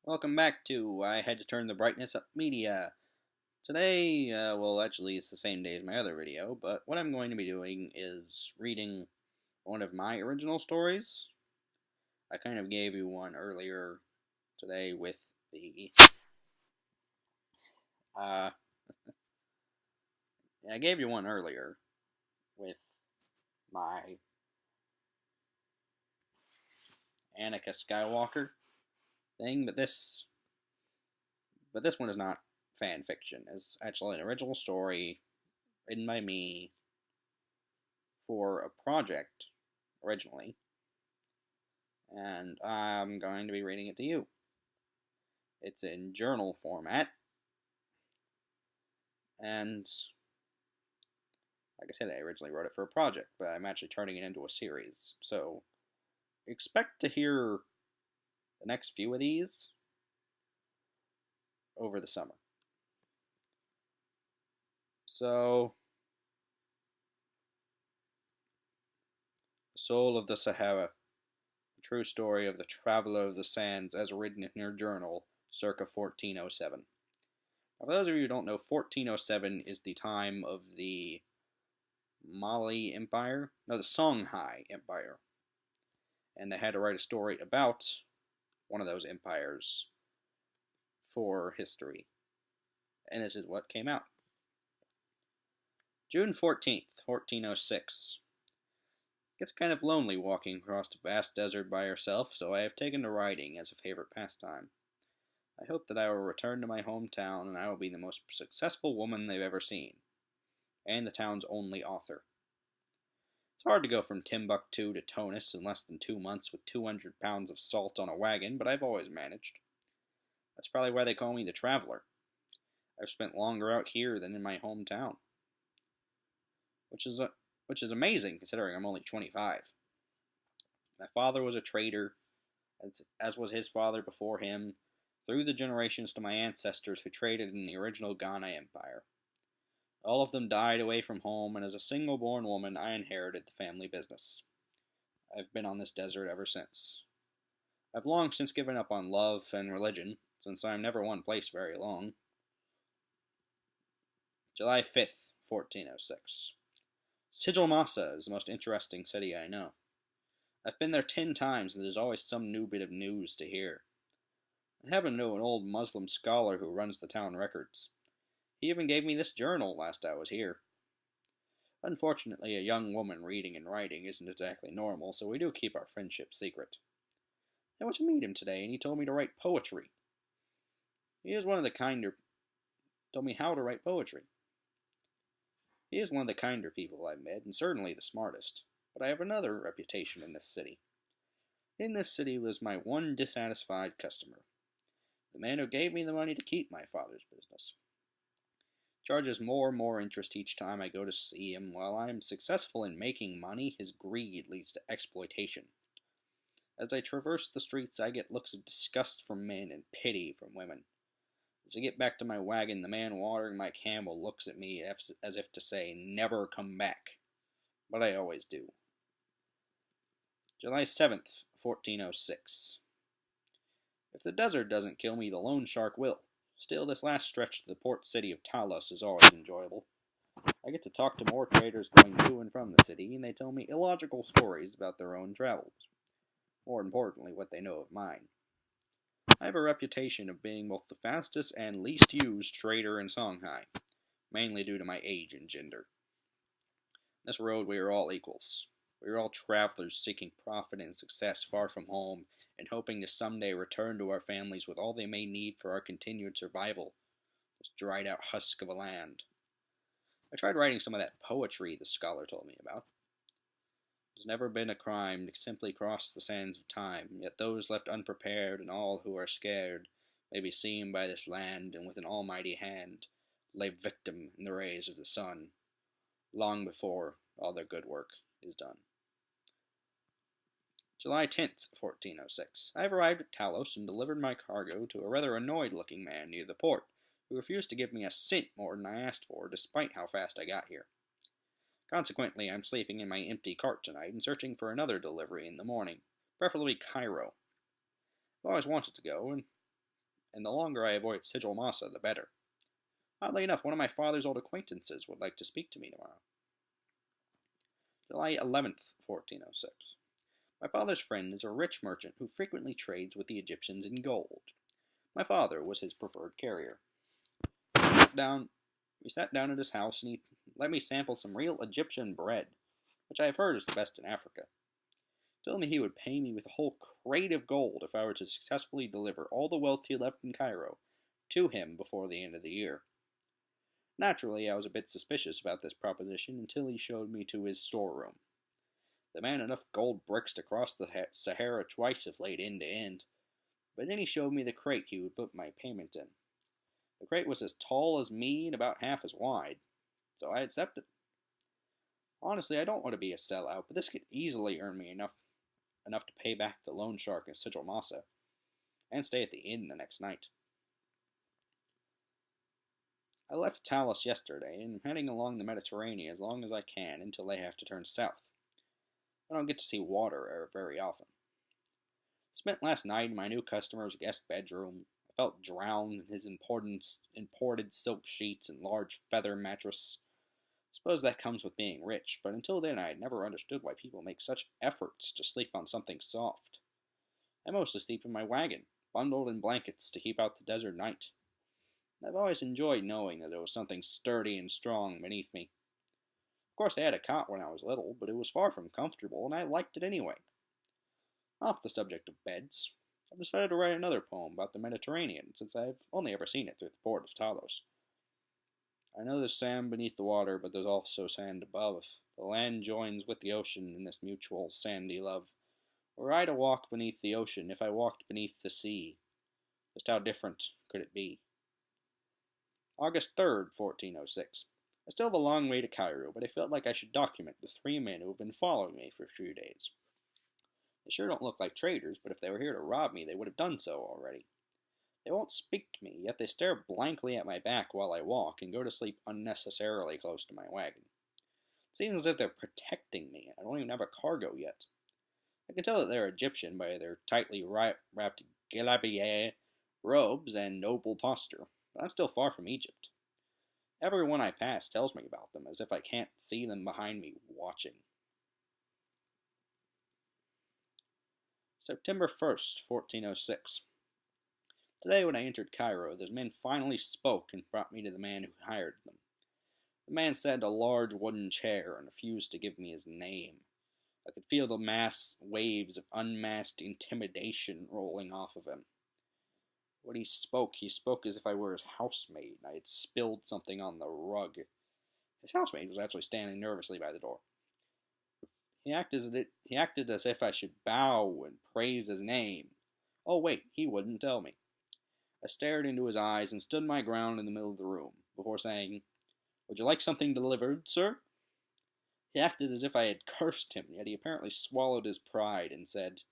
Welcome back to I Had to Turn the Brightness Up Media. Today, well, actually, it's the same day as my other video, but what I'm going to be doing is reading one of my original stories. I kind of gave you one earlier today with the, uh, I gave you one earlier with my Anakin Skywalker thing, but this one is not fan fiction. It's actually an original story written by me for a project originally, and I'm going to be reading it to you. It's in journal format, and like I said, I originally wrote it for a project, but I'm actually turning it into a series. So expect to hear the next few of these over the summer. So, The Soul of the Sahara, the true story of the Traveler of the Sands as written in her journal, circa 1407. Now, for those of you who don't know, 1407 is the time of the Mali Empire, no, the Songhai Empire. And they had to write a story about one of those empires for history. And this is what came out. June 14th, 1406. Gets kind of lonely walking across the vast desert by herself, so I have taken to riding as a favorite pastime. I hope that I will return to my hometown and I will be the most successful woman they've ever seen, and the town's only author. It's hard to go from Timbuktu to Tunis in less than 2 months with 200 pounds of salt on a wagon, but I've always managed. That's probably why they call me the Traveler. I've spent longer out here than in my hometown, which is amazing considering I'm only 25. My father was a trader, as was his father before him, through the generations to my ancestors who traded in the original Ghana Empire. All of them died away from home, and as a single-born woman, I inherited the family business. I've been on this desert ever since. I've long since given up on love and religion, since I'm never one place very long. July 5th, 1406. Sigil Massa is the most interesting city I know. I've been there 10 times, and there's always some new bit of news to hear. I happen to know an old Muslim scholar who runs the town records. He even gave me this journal last I was here. Unfortunately, a young woman reading and writing isn't exactly normal, so we do keep our friendship secret. I went to meet him today, and he told me to write poetry. He is one of the kinder... told me how to write poetry. He is one of the kinder people I've met, and certainly the smartest, but I have another reputation in this city. In this city lives my one dissatisfied customer, the man who gave me the money to keep my father's business. Charges more and more interest each time I go to see him. While I am successful in making money, his greed leads to exploitation. As I traverse the streets, I get looks of disgust from men and pity from women. As I get back to my wagon, the man watering my camel looks at me as if to say, "Never come back." But I always do. July 7th, 1406. If the desert doesn't kill me, the loan shark will. Still, this last stretch to the port city of Talos is always enjoyable. I get to talk to more traders going to and from the city, and they tell me illogical stories about their own travels. More importantly, what they know of mine. I have a reputation of being both the fastest and least used trader in Songhai, mainly due to my age and gender. On this road we are all equals. We are all travelers seeking profit and success far from home, and hoping to someday return to our families with all they may need for our continued survival, this dried out husk of a land. I tried writing some of that poetry the scholar told me about. It has never been a crime to simply cross the sands of time, yet those left unprepared and all who are scared may be seen by this land, and with an almighty hand lay victim in the rays of the sun, long before all their good work is done. July 10th, 1406. I have arrived at Talos and delivered my cargo to a rather annoyed-looking man near the port, who refused to give me a cent more than I asked for, despite how fast I got here. Consequently, I'm sleeping in my empty cart tonight and searching for another delivery in the morning, preferably Cairo. I've always wanted to go, and and the longer I avoid Sigil Massa, the better. Oddly enough, one of my father's old acquaintances would like to speak to me tomorrow. July 11th, 1406. My father's friend is a rich merchant who frequently trades with the Egyptians in gold. My father was his preferred carrier. We sat down at his house, and he let me sample some real Egyptian bread, which I have heard is the best in Africa. He told me he would pay me with a whole crate of gold if I were to successfully deliver all the wealth he left in Cairo to him before the end of the year. Naturally, I was a bit suspicious about this proposition until he showed me to his storeroom. The man had enough gold bricks to cross the Sahara twice if laid end to end, but then he showed me the crate he would put my payment in. The crate was as tall as me and about half as wide, so I accepted. Honestly, I don't want to be a sellout, but this could easily earn me enough to pay back the loan shark in Sigil Massa, and stay at the inn the next night. I left Talos yesterday, and am heading along the Mediterranean as long as I can until I have to turn south. I don't get to see water very often. Spent last night in my new customer's guest bedroom. I felt drowned in his imported silk sheets and large feather mattress. I suppose that comes with being rich, but until then I had never understood why people make such efforts to sleep on something soft. I mostly sleep in my wagon, bundled in blankets to keep out the desert night. I've always enjoyed knowing that there was something sturdy and strong beneath me. Of course, I had a cot when I was little, but it was far from comfortable, and I liked it anyway. Off the subject of beds, I've decided to write another poem about the Mediterranean, since I've only ever seen it through the port of Talos. I know there's sand beneath the water, but there's also sand above. The land joins with the ocean in this mutual sandy love. Were I to walk beneath the ocean, if I walked beneath the sea, just how different could it be? August 3rd, 1406. I still have a long way to Cairo, but I felt like I should document the 3 men who have been following me for a few days. They sure don't look like traitors, but if they were here to rob me, they would have done so already. They won't speak to me, yet they stare blankly at my back while I walk and go to sleep unnecessarily close to my wagon. It seems as if they're protecting me. I don't even have a cargo yet. I can tell that they're Egyptian by their tightly wrapped galabier robes and noble posture, but I'm still far from Egypt. Everyone I pass tells me about them, as if I can't see them behind me watching. September 1st, 1406. Today when I entered Cairo, those men finally spoke and brought me to the man who hired them. The man sat in a large wooden chair and refused to give me his name. I could feel the mass waves of unmasked intimidation rolling off of him. When he spoke as if I were his housemaid, and I had spilled something on the rug. His housemaid was actually standing nervously by the door. He acted as if I should bow and praise his name. Oh wait, he wouldn't tell me. I stared into his eyes and stood my ground in the middle of the room, before saying, "Would you like something delivered, sir?" He acted as if I had cursed him, yet he apparently swallowed his pride and said,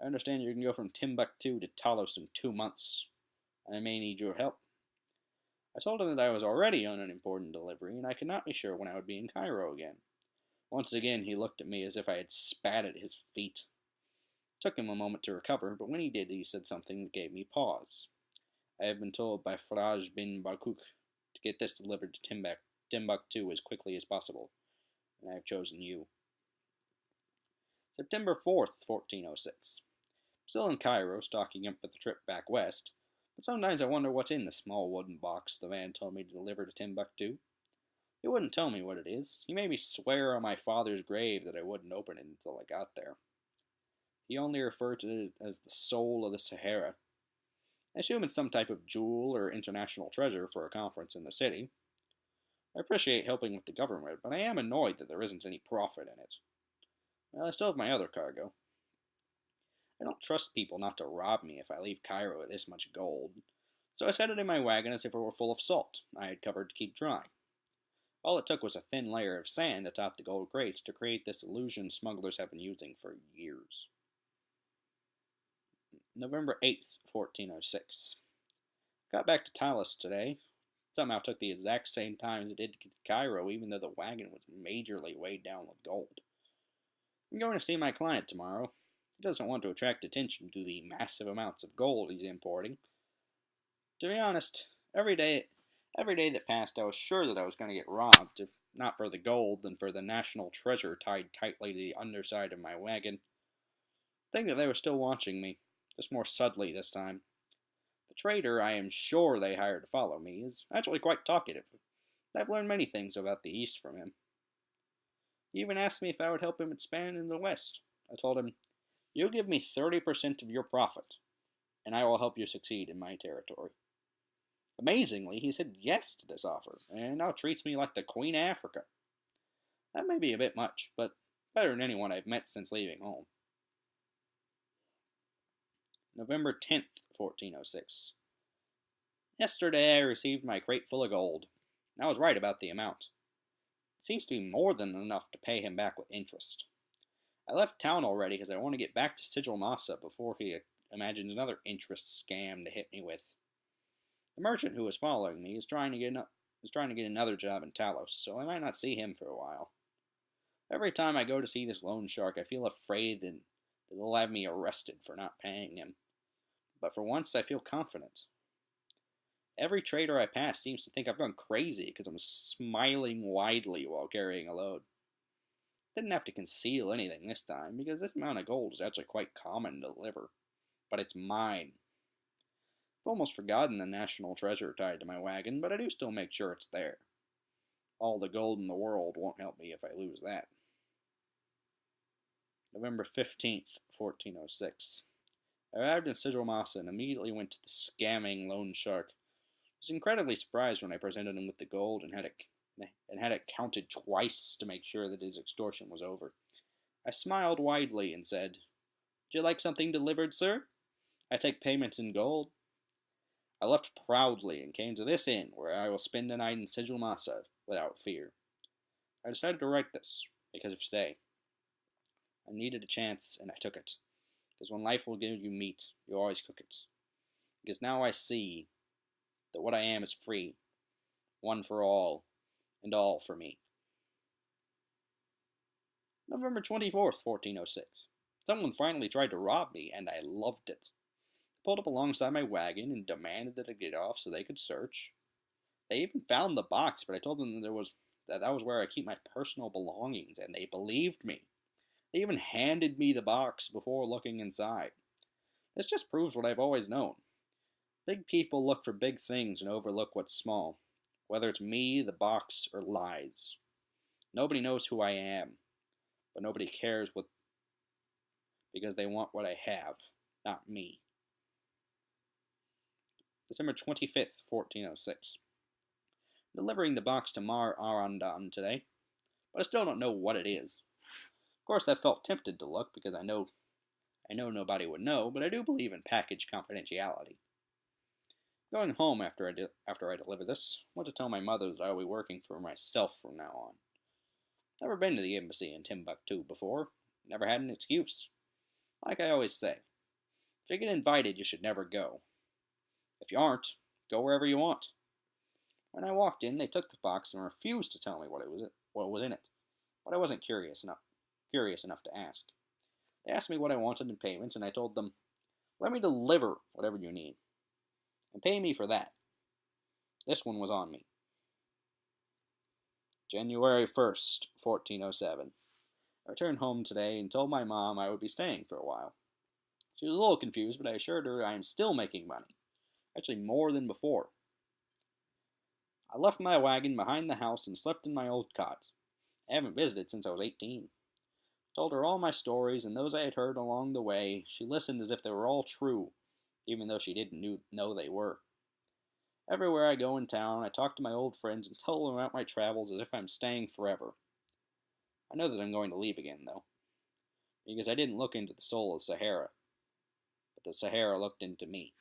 "I understand you can go from Timbuktu to Talos in 2 months. I may need your help." I told him that I was already on an important delivery, and I could not be sure when I would be in Cairo again. Once again he looked at me as if I had spat at his feet. It took him a moment to recover, but when he did, he said something that gave me pause. "I have been told by Faraj bin Barkuk to get this delivered to Timbuktu as quickly as possible, and I have chosen you." September 4th, 1406. I'm still in Cairo, stocking up for the trip back west, but sometimes I wonder what's in the small wooden box the man told me to deliver to Timbuktu. He wouldn't tell me what it is. He made me swear on my father's grave that I wouldn't open it until I got there. He only referred to it as the soul of the Sahara. I assume it's some type of jewel or international treasure for a conference in the city. I appreciate helping with the government, but I am annoyed that there isn't any profit in it. Well, I still have my other cargo. I don't trust people not to rob me if I leave Cairo with this much gold, so I set it in my wagon as if it were full of salt I had covered to keep dry. All it took was a thin layer of sand atop the gold crates to create this illusion smugglers have been using for years. November 8th, 1406. Got back to Talos today. Somehow took the exact same time as it did to get to Cairo, even though the wagon was majorly weighed down with gold. I'm going to see my client tomorrow. He doesn't want to attract attention to the massive amounts of gold he's importing, To be honest, every day that passed, I was sure that I was going to get robbed, if not for the gold, then for the national treasure tied tightly to the underside of my wagon. Think that they were still watching me, just more subtly this time. The trader I am sure they hired to follow me is actually quite talkative. I've learned many things about the East from him. He even asked me if I would help him expand in the West. I told him, "You give me 30% of your profit, and I will help you succeed in my territory." Amazingly, he said yes to this offer, and now treats me like the Queen of Africa. That may be a bit much, but better than anyone I've met since leaving home. November 10th, 1406. Yesterday I received my crate full of gold, and I was right about the amount. It seems to be more than enough to pay him back with interest. I left town already because I want to get back to Sigil Massa before he imagines another interest scam to hit me with. The merchant who was following me is trying to get another job in Talos, so I might not see him for a while. Every time I go to see this loan shark, I feel afraid that they'll have me arrested for not paying him. But for once, I feel confident. Every trader I pass seems to think I've gone crazy because I'm smiling widely while carrying a load. Didn't have to conceal anything this time, because this amount of gold is actually quite common to deliver. But it's mine. I've almost forgotten the national treasure tied to my wagon, but I do still make sure it's there. All the gold in the world won't help me if I lose that. November 15th, 1406. I arrived in Sigil Massa and immediately went to the scamming loan shark. I was incredibly surprised when I presented him with the gold and had it counted twice to make sure that his extortion was over. I smiled widely and said, "Would you like something delivered, sir? I take payment in gold." I left proudly and came to this inn, where I will spend the night in Sigil Massa without fear. I decided to write this because of today. I needed a chance, and I took it. Because when life will give you meat, you always cook it. Because now I see that what I am is free, one for all, and all for me. November 24th, 1406. Someone finally tried to rob me, and I loved it. They pulled up alongside my wagon and demanded that I get off so they could search. They even found the box, but I told them that was where I keep my personal belongings, and they believed me. They even handed me the box before looking inside. This just proves what I've always known. Big people look for big things and overlook what's small, whether it's me, the box, or lies. Nobody knows who I am, but nobody cares because they want what I have, not me. December 25th, 1406. Delivering the box to Mar Arandan today, but I still don't know what it is. Of course, I felt tempted to look because I know nobody would know, but I do believe in package confidentiality. Going home after I deliver this, I want to tell my mother that I will be working for myself from now on. Never been to the embassy in Timbuktu before. Never had an excuse. Like I always say, if you get invited, you should never go. If you aren't, go wherever you want. When I walked in, they took the box and refused to tell me what was in it. But I wasn't curious enough to ask. They asked me what I wanted in payment, and I told them, "Let me deliver whatever you need, and pay me for that." This one was on me. January 1st, 1407. I returned home today and told my mom I would be staying for a while. She was a little confused, but I assured her I am still making money. Actually, more than before. I left my wagon behind the house and slept in my old cot. I haven't visited since I was 18. Told her all my stories and those I had heard along the way. She listened as if they were all true, even though she didn't know they were. Everywhere I go in town, I talk to my old friends and tell them about my travels as if I'm staying forever. I know that I'm going to leave again, though, because I didn't look into the soul of Sahara, but the Sahara looked into me.